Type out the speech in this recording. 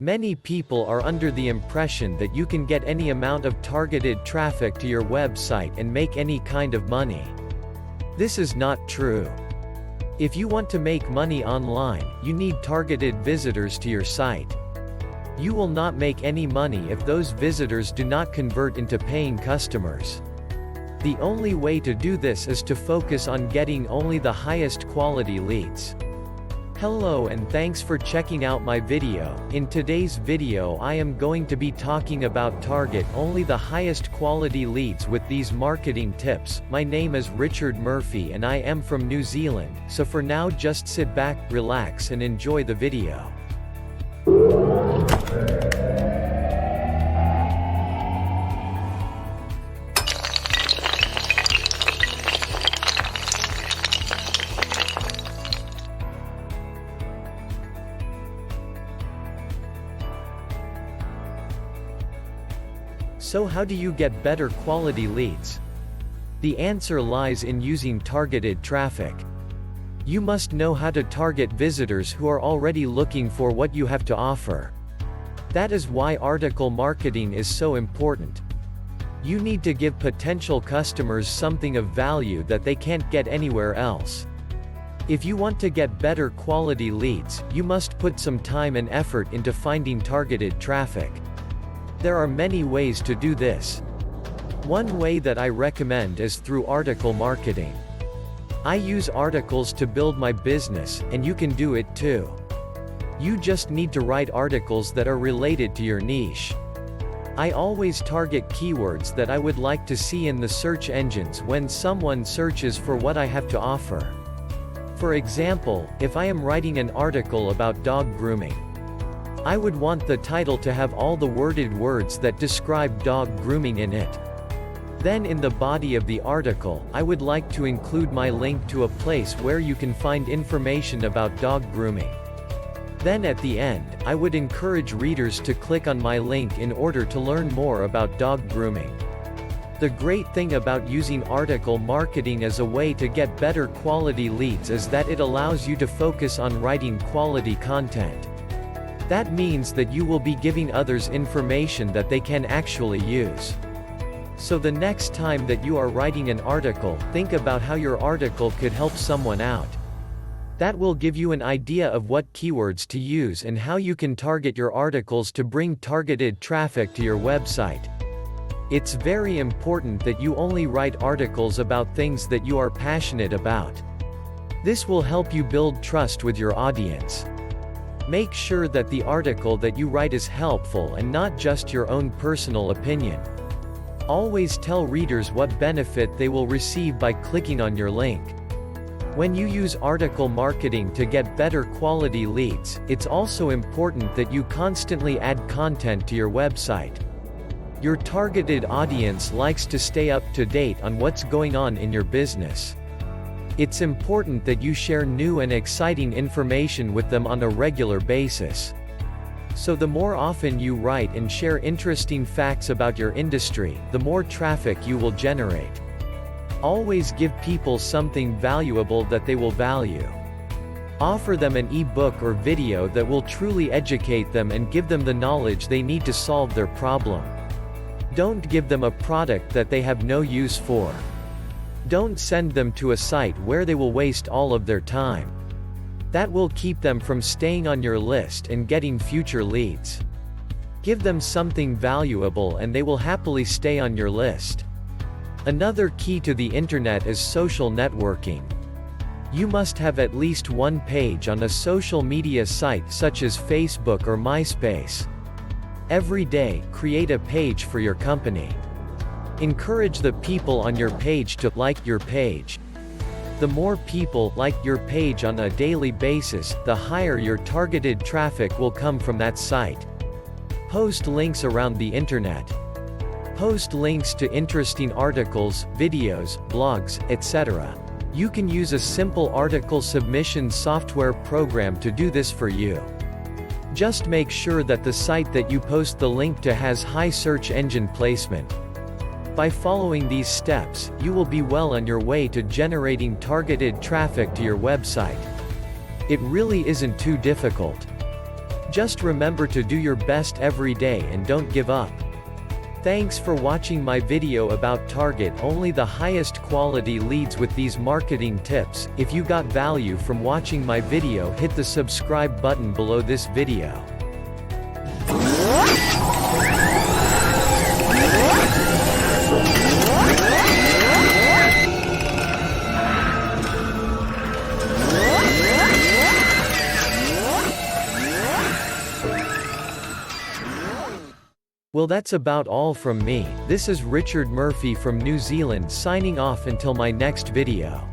Many people are under the impression that you can get any amount of targeted traffic to your website and make any kind of money. This is not true. If you want to make money online, you need targeted visitors to your site. You will not make any money if those visitors do not convert into paying customers. The only way to do this is to focus on getting only the highest quality leads. Hello and thanks for checking out my video. In today's video I am going to be talking about target only the highest quality leads with these marketing tips. My name is Richard Murphy and I am from New Zealand, so for now just sit back, relax and enjoy the video. So how do you get better quality leads? The answer lies in using targeted traffic. You must know how to target visitors who are already looking for what you have to offer. That is why article marketing is so important. You need to give potential customers something of value that they can't get anywhere else. If you want to get better quality leads, you must put some time and effort into finding targeted traffic. There are many ways to do this. One way that I recommend is through article marketing. I use articles to build my business, and you can do it too. You just need to write articles that are related to your niche. I always target keywords that I would like to see in the search engines when someone searches for what I have to offer. For example, if I am writing an article about dog grooming, I would want the title to have all the worded words that describe dog grooming in it. Then in the body of the article, I would like to include my link to a place where you can find information about dog grooming. Then at the end, I would encourage readers to click on my link in order to learn more about dog grooming. The great thing about using article marketing as a way to get better quality leads is that it allows you to focus on writing quality content. That means that you will be giving others information that they can actually use. So the next time that you are writing an article, think about how your article could help someone out. That will give you an idea of what keywords to use and how you can target your articles to bring targeted traffic to your website. It's very important that you only write articles about things that you are passionate about. This will help you build trust with your audience. Make sure that the article that you write is helpful and not just your own personal opinion. Always tell readers what benefit they will receive by clicking on your link. When you use article marketing to get better quality leads, it's also important that you constantly add content to your website. Your targeted audience likes to stay up to date on what's going on in your business. It's important that you share new and exciting information with them on a regular basis. So the more often you write and share interesting facts about your industry, the more traffic you will generate. Always give people something valuable that they will value. Offer them an e-book or video that will truly educate them and give them the knowledge they need to solve their problem. Don't give them a product that they have no use for. Don't send them to a site where they will waste all of their time. That will keep them from staying on your list and getting future leads. Give them something valuable and they will happily stay on your list. Another key to the internet is social networking. You must have at least one page on a social media site such as Facebook or MySpace. Every day, create a page for your company. Encourage the people on your page to like your page. The more people like your page on a daily basis, the higher your targeted traffic will come from that site. Post links around the internet. Post links to interesting articles, videos, blogs, etc. You can use a simple article submission software program to do this for you. Just make sure that the site that you post the link to has high search engine placement. By following these steps, you will be well on your way to generating targeted traffic to your website. It really isn't too difficult. Just remember to do your best every day and don't give up. Thanks for watching my video about target only the highest quality leads with these marketing tips. If you got value from watching my video, hit the subscribe button below this video. Well, that's about all from me. This is Richard Murphy from New Zealand signing off until my next video.